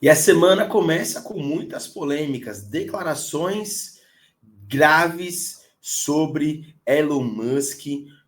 E a semana começa com muitas polêmicas, declarações graves sobre Elon Musk,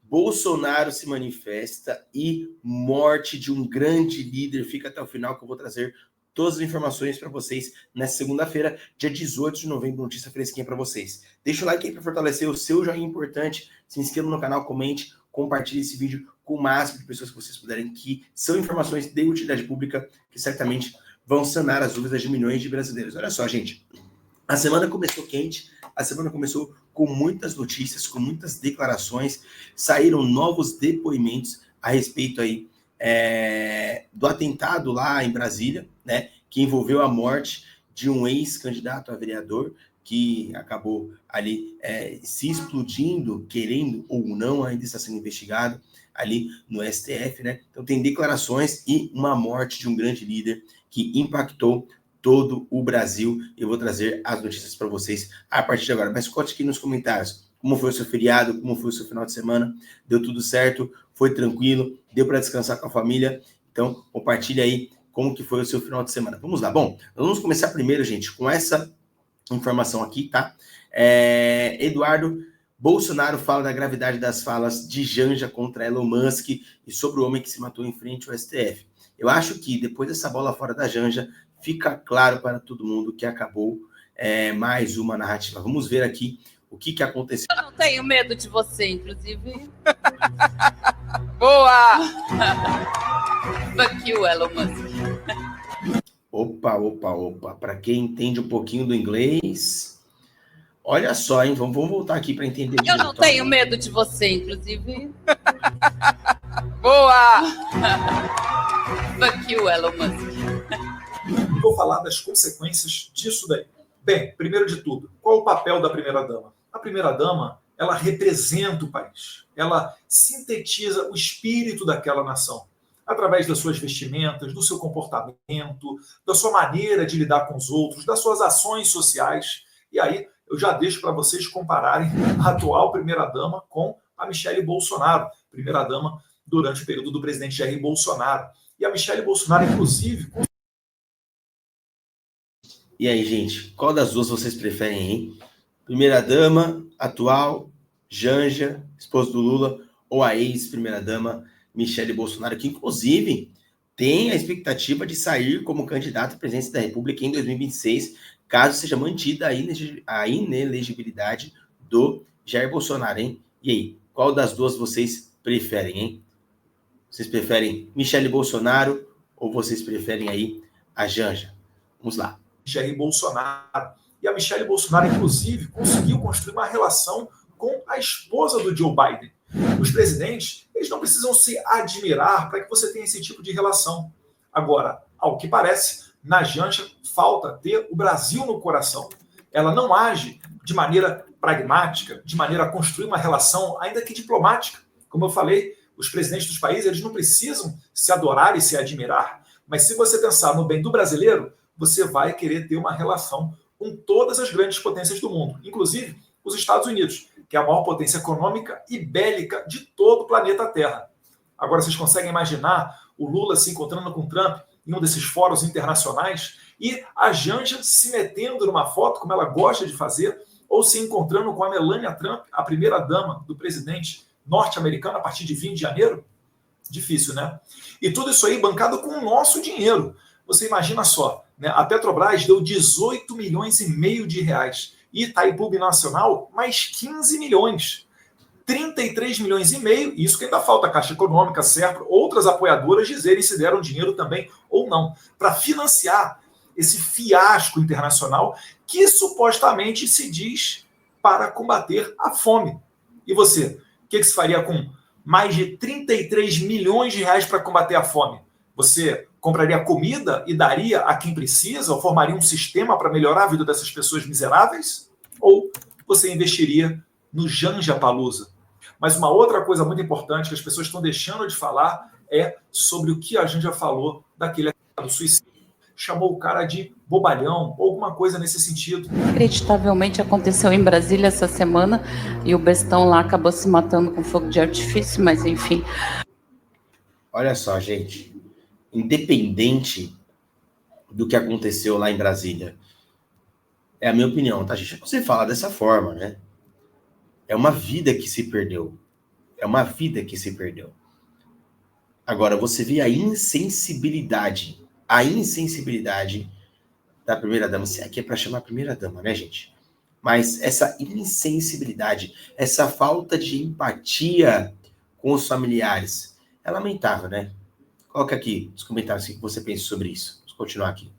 Bolsonaro se manifesta e morte de um grande líder. Fica até o final que eu vou trazer todas as informações para vocês nessa segunda-feira, dia 18 de novembro, notícia fresquinha para vocês. Deixa o like aí para fortalecer o seu joinha importante, se inscreva no canal, comente, compartilhe esse vídeo com o máximo de pessoas que vocês puderem, que são informações de utilidade pública que certamente vão sanar as dúvidas de milhões de brasileiros. Olha só, gente, a semana começou quente, a semana começou com muitas notícias, com muitas declarações, saíram novos depoimentos a respeito aí do atentado lá em Brasília, né, que envolveu a morte de um ex-candidato a vereador, que acabou ali se explodindo, querendo ou não, ainda está sendo investigado ali no STF, né? Então tem declarações e uma morte de um grande líder que impactou todo o Brasil. Eu vou trazer as notícias para vocês a partir de agora. Mas conte aqui nos comentários como foi o seu feriado, como foi o seu final de semana. Deu tudo certo? Foi tranquilo? Deu para descansar com a família? Então compartilha aí como que foi o seu final de semana. Vamos lá. Bom, vamos começar primeiro, gente, com essa informação aqui, tá? Eduardo Bolsonaro fala da gravidade das falas de Janja contra Elon Musk e sobre o homem que se matou em frente ao STF. Eu acho que depois dessa bola fora da Janja, fica claro para todo mundo que acabou mais uma narrativa. Vamos ver aqui o que aconteceu. Eu não tenho medo de você, inclusive. Boa! Fuck you, Elon Musk. Opa. Para quem entende um pouquinho do inglês... Olha só, hein? Vamos voltar aqui para entender. Eu não tenho medo de você, inclusive. Boa! Fuck you, Elon Musk. Vou falar das consequências disso daí. Bem, primeiro de tudo, qual o papel da primeira-dama? A primeira-dama, ela representa o país. Ela sintetiza o espírito daquela nação. Através das suas vestimentas, do seu comportamento, da sua maneira de lidar com os outros, das suas ações sociais. E aí, eu já deixo para vocês compararem a atual primeira-dama com a Michelle Bolsonaro, primeira-dama durante o período do presidente Jair Bolsonaro. E a Michelle Bolsonaro, inclusive... E aí, gente, qual das duas vocês preferem, hein? Primeira-dama, atual, Janja, esposa do Lula, ou a ex-primeira-dama Michelle Bolsonaro, que inclusive tem a expectativa de sair como candidato à presidência da República em 2026, caso seja mantida a inelegibilidade do Jair Bolsonaro, hein? E aí, qual das duas vocês preferem, hein? Vocês preferem Michelle Bolsonaro ou vocês preferem aí a Janja? Vamos lá. Jair Bolsonaro. E a Michelle Bolsonaro, inclusive, conseguiu construir uma relação com a esposa do Joe Biden. Os presidentes, eles não precisam se admirar para que você tenha esse tipo de relação. Agora, ao que parece, na Janja falta ter o Brasil no coração. Ela não age de maneira pragmática, de maneira a construir uma relação, ainda que diplomática. Como eu falei, os presidentes dos países, eles não precisam se adorar e se admirar. Mas se você pensar no bem do brasileiro, você vai querer ter uma relação com todas as grandes potências do mundo, inclusive os Estados Unidos, que é a maior potência econômica e bélica de todo o planeta Terra. Agora, vocês conseguem imaginar o Lula se encontrando com o Trump em um desses fóruns internacionais e a Janja se metendo numa foto, como ela gosta de fazer, ou se encontrando com a Melania Trump, a primeira-dama do presidente norte-americano, a partir de 20 de janeiro? Difícil, né? E tudo isso aí bancado com o nosso dinheiro. Você imagina só, né? A Petrobras deu 18 milhões e meio de reais. E Itaipu Nacional, mais 15 milhões. 33 milhões e meio, isso que ainda falta a Caixa Econômica, certo? Outras apoiadoras dizerem se deram dinheiro também ou não, para financiar esse fiasco internacional que supostamente se diz para combater a fome. E você, o que se faria com mais de 33 milhões de reais para combater a fome? Você compraria comida e daria a quem precisa, ou formaria um sistema para melhorar a vida dessas pessoas miseráveis? Ou você investiria no Janjapalooza? Mas uma outra coisa muito importante que as pessoas estão deixando de falar é sobre o que a Janja falou daquele atentado suicídio. Chamou o cara de bobalhão, ou alguma coisa nesse sentido. Inacreditavelmente aconteceu em Brasília essa semana e o bestão lá acabou se matando com fogo de artifício, mas enfim. Olha só, gente. Independente do que aconteceu lá em Brasília. É a minha opinião, tá, gente? Você fala dessa forma, né? É uma vida que se perdeu. É uma vida que se perdeu. Agora, você vê a insensibilidade da primeira-dama. Se aqui é para chamar primeira-dama, né, gente? Mas essa insensibilidade, essa falta de empatia com os familiares, é lamentável, né? Coloca aqui nos comentários o que você pensa sobre isso. Vamos continuar aqui.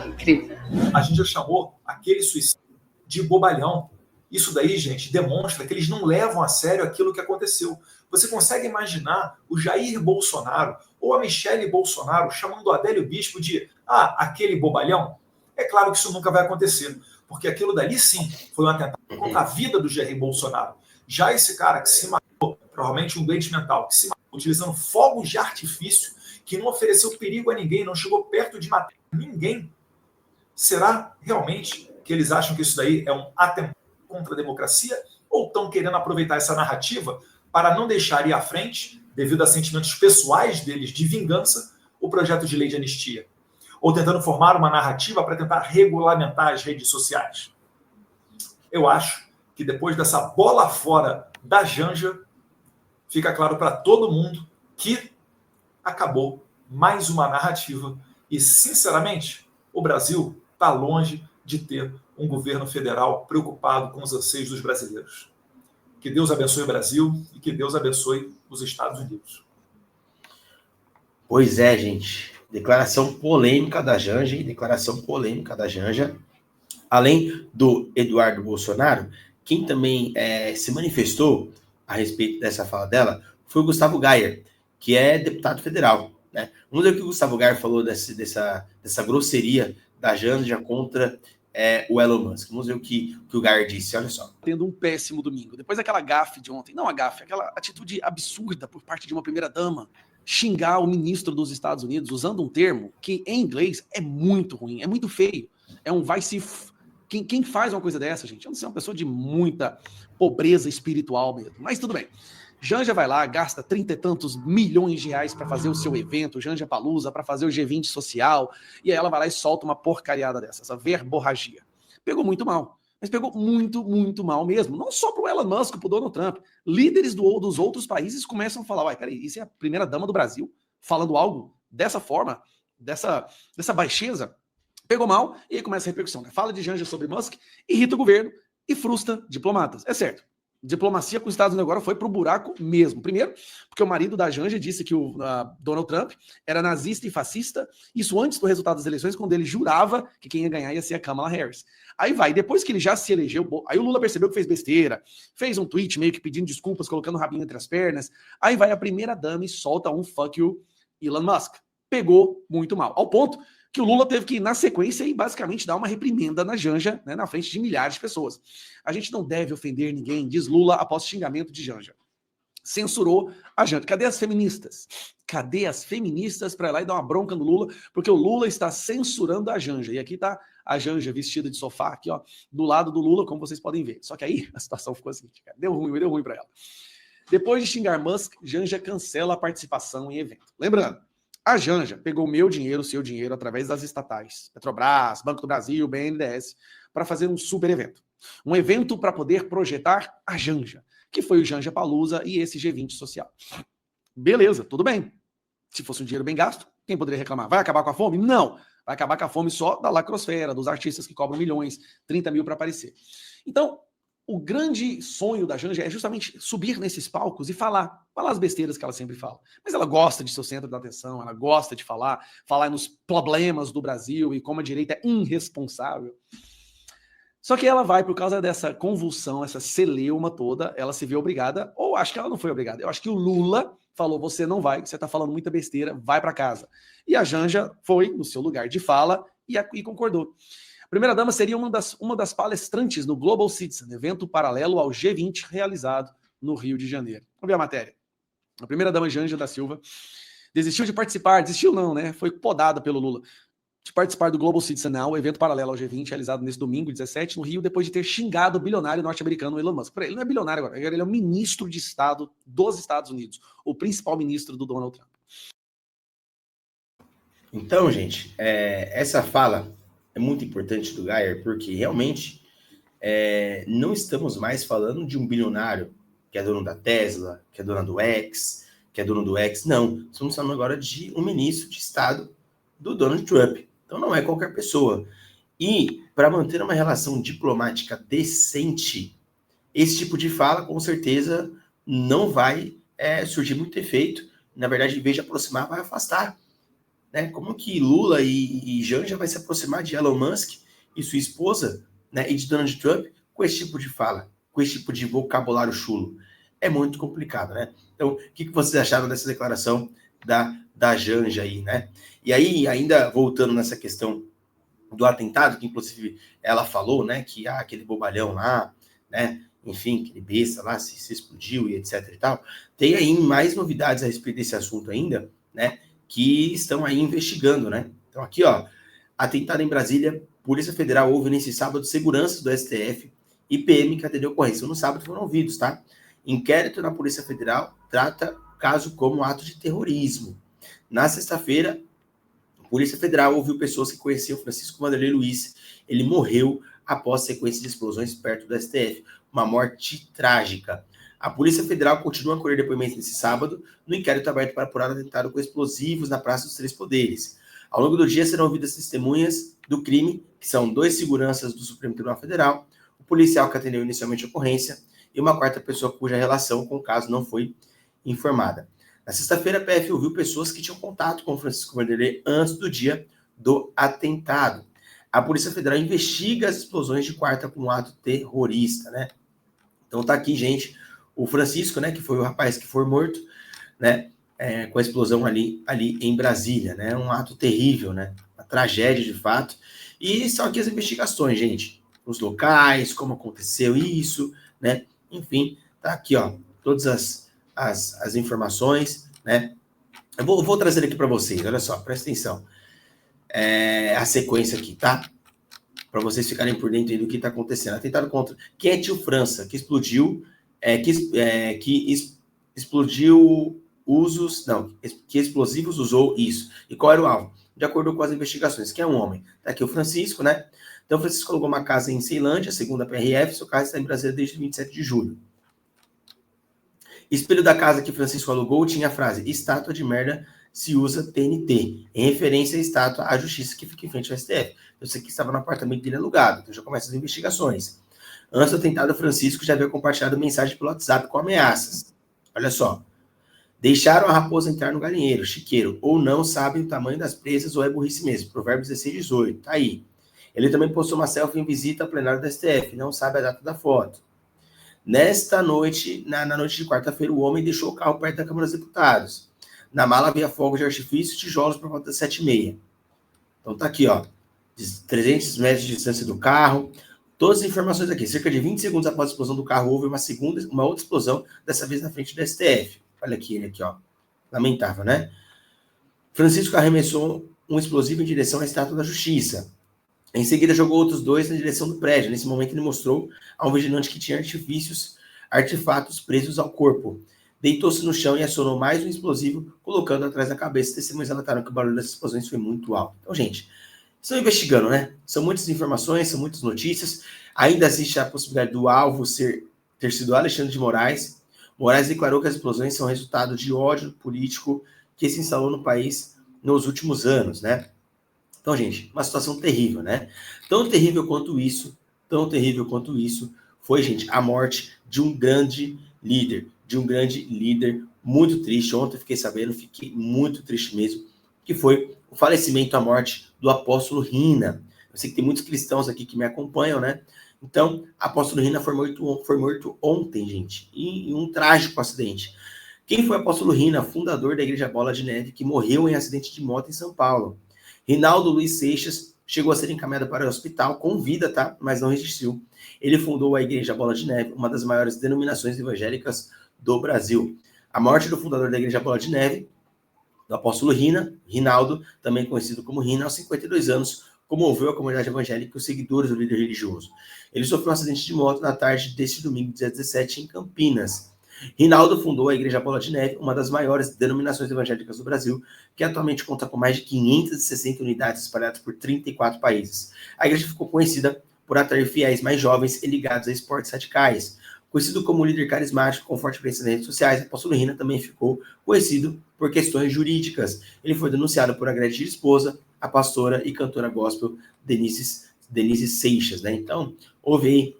Incrível. A gente já chamou aquele suicídio de bobalhão. Isso daí, gente, demonstra que eles não levam a sério aquilo que aconteceu. Você consegue imaginar o Jair Bolsonaro ou a Michele Bolsonaro chamando o Adélio Bispo de aquele bobalhão? É claro que isso nunca vai acontecer, porque aquilo dali sim foi um atentado contra a vida do Jair Bolsonaro. Já esse cara que se matou, provavelmente um doente mental, que se matou utilizando fogos de artifício, que não ofereceu perigo a ninguém, não chegou perto de matar ninguém, será realmente que eles acham que isso daí é um atentado contra a democracia, ou estão querendo aproveitar essa narrativa para não deixar ir à frente, devido a sentimentos pessoais deles de vingança, o projeto de lei de anistia? Ou tentando formar uma narrativa para tentar regulamentar as redes sociais? Eu acho que depois dessa bola fora da Janja, fica claro para todo mundo que acabou mais uma narrativa e, sinceramente, o Brasil está longe de ter um governo federal preocupado com os anseios dos brasileiros. Que Deus abençoe o Brasil e que Deus abençoe os Estados Unidos. Pois é, gente. Declaração polêmica da Janja, Além do Eduardo Bolsonaro, quem também se manifestou a respeito dessa fala dela foi o Gustavo Gayer, que é deputado federal, né? Vamos ver o que o Gustavo Gayer falou dessa grosseria da Janja contra o Elon Musk. Vamos ver o que o Gayer disse, olha só. Tendo um péssimo domingo. Depois daquela gafe de ontem, não a gafe, aquela atitude absurda por parte de uma primeira-dama, xingar o ministro dos Estados Unidos usando um termo que em inglês é muito ruim, é muito feio. É um vai se... Quem faz uma coisa dessa, gente? Eu não sei, é uma pessoa de muita pobreza espiritual mesmo. Mas tudo bem. Janja vai lá, gasta 30 e tantos milhões de reais para fazer o seu evento, Janja Palusa, para fazer o G20 social, e aí ela vai lá e solta uma porcariada dessa, essa verborragia. Pegou muito mal, mas pegou muito, muito mal mesmo. Não só pro Elon Musk, pro Donald Trump. Líderes dos outros países começam a falar, peraí, isso é a primeira-dama do Brasil falando algo dessa forma, dessa baixeza. Pegou mal, e aí começa a repercussão, né? Fala de Janja sobre Musk, irrita o governo e frustra diplomatas. É certo. Diplomacia com os Estados Unidos agora foi pro buraco mesmo. Primeiro, porque o marido da Janja disse que o Donald Trump era nazista e fascista, isso antes do resultado das eleições, quando ele jurava que quem ia ganhar ia ser a Kamala Harris. Aí depois que ele já se elegeu, aí o Lula percebeu que fez besteira, fez um tweet meio que pedindo desculpas, colocando o rabinho entre as pernas, aí vai a primeira-dama e solta um fuck you Elon Musk. Pegou muito mal, ao ponto que o Lula teve que ir na sequência e basicamente dar uma reprimenda na Janja, né, na frente de milhares de pessoas. A gente não deve ofender ninguém, diz Lula após xingamento de Janja. Censurou a Janja. Cadê as feministas? Cadê as feministas para ir lá e dar uma bronca no Lula? Porque o Lula está censurando a Janja. E aqui está a Janja vestida de sofá, aqui, ó, do lado do Lula, como vocês podem ver. Só que aí a situação ficou assim, cara. Deu ruim para ela. Depois de xingar Musk, Janja cancela a participação em evento. Lembrando, a Janja pegou meu dinheiro, seu dinheiro, através das estatais, Petrobras, Banco do Brasil, BNDES, para fazer um super evento. Um evento para poder projetar a Janja, que foi o Janja Palusa e esse G20 social. Beleza, tudo bem. Se fosse um dinheiro bem gasto, quem poderia reclamar? Vai acabar com a fome? Não. Vai acabar com a fome só da lacrosfera, dos artistas que cobram milhões, 30 mil para aparecer. Então, o grande sonho da Janja é justamente subir nesses palcos e falar as besteiras que ela sempre fala. Mas ela gosta de ser o centro da atenção, ela gosta de falar nos problemas do Brasil e como a direita é irresponsável. Só que ela vai, por causa dessa convulsão, essa celeuma toda, ela se vê obrigada, ou acho que ela não foi obrigada, eu acho que o Lula falou, você não vai, você tá falando muita besteira, vai para casa. E a Janja foi no seu lugar de fala e concordou. A primeira-dama seria uma das palestrantes no Global Citizen, evento paralelo ao G20 realizado no Rio de Janeiro. Vamos ver a matéria. A primeira-dama Janja da Silva desistiu de participar, desistiu não, né? Foi podada pelo Lula, de participar do Global Citizen Now, evento paralelo ao G20, realizado nesse domingo, 17, no Rio, depois de ter xingado o bilionário norte-americano Elon Musk. Ele não é bilionário agora, ele é o ministro de Estado dos Estados Unidos, o principal ministro do Donald Trump. Então, gente, essa fala é muito importante do Geyer, porque realmente não estamos mais falando de um bilionário que é dono da Tesla, que é dono do X, que é dono do X. Não, estamos falando agora de um ministro de Estado do Donald Trump. Então não é qualquer pessoa. E para manter uma relação diplomática decente, esse tipo de fala, com certeza, não vai surgir muito efeito. Na verdade, em vez de aproximar, vai afastar. Né? Como que Lula e Janja vai se aproximar de Elon Musk e sua esposa, né, e de Donald Trump com esse tipo de fala, com esse tipo de vocabulário chulo? É muito complicado, né? Então, o que vocês acharam dessa declaração da Janja aí, né? E aí, ainda voltando nessa questão do atentado, que inclusive ela falou, né, que aquele bobalhão lá, né, enfim, aquele besta lá se explodiu e etc e tal, tem aí mais novidades a respeito desse assunto ainda, né, que estão aí investigando, né? Então aqui, ó, atentado em Brasília, Polícia Federal ouve nesse sábado seguranças do STF e PM que atendeu ocorrência. No sábado foram ouvidos, tá? Inquérito na Polícia Federal trata o caso como ato de terrorismo. Na sexta-feira, a Polícia Federal ouviu pessoas que conheciam Francisco Vanderlei Luiz. Ele morreu após sequência de explosões perto do STF. Uma morte trágica. A Polícia Federal continua a colher depoimentos nesse sábado no inquérito aberto para apurar o atentado com explosivos na Praça dos Três Poderes. Ao longo do dia serão ouvidas testemunhas do crime, que são 2 seguranças do Supremo Tribunal Federal, o policial que atendeu inicialmente a ocorrência e uma quarta pessoa cuja relação com o caso não foi informada. Na sexta-feira, a PF ouviu pessoas que tinham contato com Francisco Vanderlei antes do dia do atentado. A Polícia Federal investiga as explosões de quarta como um ato terrorista, né? Então tá aqui, gente, o Francisco, né, que foi o rapaz que foi morto, né, com a explosão ali em Brasília, né, um ato terrível, né, uma tragédia de fato, e são aqui as investigações, gente, os locais, como aconteceu isso, né, enfim, tá aqui, ó, todas as informações, né, eu vou trazer aqui para vocês, olha só, presta atenção, a sequência aqui, tá? Para vocês ficarem por dentro aí do que está acontecendo. Atentado contra quem é Tio França, que explodiu, explodiu que explosivos usou isso. E qual era o alvo? De acordo com as investigações, que é um homem. Tá aqui o Francisco, né? Então, o Francisco alugou uma casa em Ceilândia, segundo a PRF, seu carro está em Brasília desde 27 de julho. Espelho da casa que Francisco alugou tinha a frase: estátua de merda se usa TNT, em referência à estátua à justiça que fica em frente ao STF. Eu sei que estava no apartamento dele alugado, então já começam as investigações. Antes do atentado, Francisco já havia compartilhado mensagem pelo WhatsApp com ameaças. Olha só. Deixaram a raposa entrar no galinheiro, chiqueiro, ou não sabem o tamanho das presas, ou é burrice mesmo. Provérbios 16, 18, tá aí. Ele também postou uma selfie em visita ao plenário do STF, não sabe a data da foto. Nesta noite, na noite de quarta-feira, o homem deixou o carro perto da Câmara dos Deputados. Na mala havia fogos de artifício e tijolos por volta das 7h30. Então tá aqui, ó. 300 metros de distância do carro. Todas as informações aqui. Cerca de 20 segundos após a explosão do carro, houve uma outra explosão, dessa vez na frente do STF. Olha aqui, ele aqui, ó. Lamentável, né? Francisco arremessou um explosivo em direção à Estátua da Justiça. Em seguida, jogou outros 2 na direção do prédio. Nesse momento, ele mostrou a um vigilante que tinha artefatos presos ao corpo. Deitou-se no chão e acionou mais um explosivo, colocando atrás da cabeça. Testemunhas relataram que o barulho das explosões foi muito alto. Então, gente, estão investigando, né? São muitas informações, são muitas notícias. Ainda existe a possibilidade do alvo ter sido Alexandre de Moraes. Moraes declarou que as explosões são resultado de ódio político que se instalou no país nos últimos anos, né? Então, gente, uma situação terrível, né? Tão terrível quanto isso foi, gente, a morte de um grande líder, muito triste. Ontem eu fiquei sabendo, fiquei muito triste mesmo, que foi o falecimento, a morte do apóstolo Rina. Eu sei que tem muitos cristãos aqui que me acompanham, né? Então, apóstolo Rina foi morto ontem, gente, em um trágico acidente. Quem foi o apóstolo Rina? Fundador da Igreja Bola de Neve, que morreu em acidente de moto em São Paulo. Rinaldo Luiz Seixas chegou a ser encaminhado para o hospital com vida, tá? Mas não resistiu. Ele fundou a Igreja Bola de Neve, uma das maiores denominações evangélicas do Brasil. A morte do fundador da Igreja Bola de Neve, do apóstolo Rinaldo, também conhecido como Rina, aos 52 anos, comoveu a comunidade evangélica e os seguidores do líder religioso. Ele sofreu um acidente de moto na tarde deste domingo, dia 17, em Campinas. Rinaldo fundou a Igreja Bola de Neve, uma das maiores denominações evangélicas do Brasil, que atualmente conta com mais de 560 unidades espalhadas por 34 países. A igreja ficou conhecida por atrair fiéis mais jovens e ligados a esportes radicais. Conhecido como líder carismático com forte presença nas redes sociais, o apóstolo Rina também ficou conhecido por questões jurídicas. Ele foi denunciado por agredir esposa, a pastora e cantora gospel Denise Seixas, né? Então, houve aí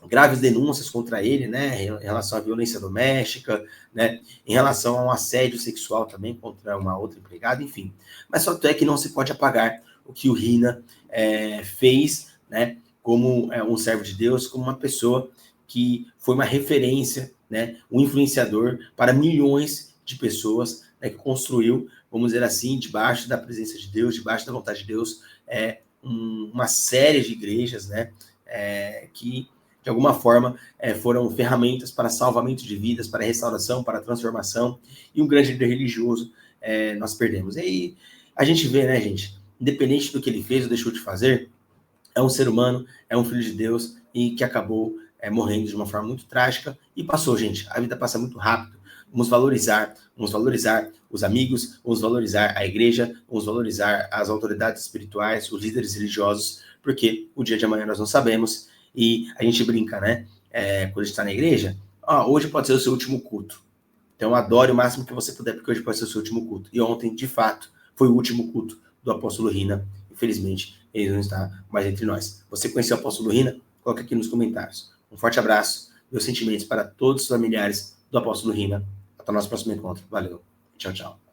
graves denúncias contra ele, né, em relação à violência doméstica, né, em relação a um assédio sexual também contra uma outra empregada, enfim. Mas só é que não se pode apagar o que o Rina fez, né, como um servo de Deus, como uma pessoa que foi uma referência, né, um influenciador para milhões de pessoas, né, que construiu, vamos dizer assim, debaixo da presença de Deus, debaixo da vontade de Deus, uma série de igrejas, né, que de alguma forma foram ferramentas para salvamento de vidas, para restauração, para transformação, e um grande líder religioso nós perdemos. E aí a gente vê, né, gente, independente do que ele fez ou deixou de fazer, é um ser humano, é um filho de Deus, e que acabou morrendo de uma forma muito trágica, e passou, gente, a vida passa muito rápido. Vamos valorizar os amigos, vamos valorizar a igreja, vamos valorizar as autoridades espirituais, os líderes religiosos, porque o dia de amanhã nós não sabemos. E a gente brinca, né? Quando a gente está na igreja, hoje pode ser o seu último culto. Então adore o máximo que você puder, porque hoje pode ser o seu último culto. E ontem, de fato, foi o último culto do apóstolo Rina. Infelizmente, ele não está mais entre nós. Você conheceu o apóstolo Rina? Coloque aqui nos comentários. Um forte abraço, meus sentimentos para todos os familiares do apóstolo Rina. Até o nosso próximo encontro. Valeu. Tchau, tchau.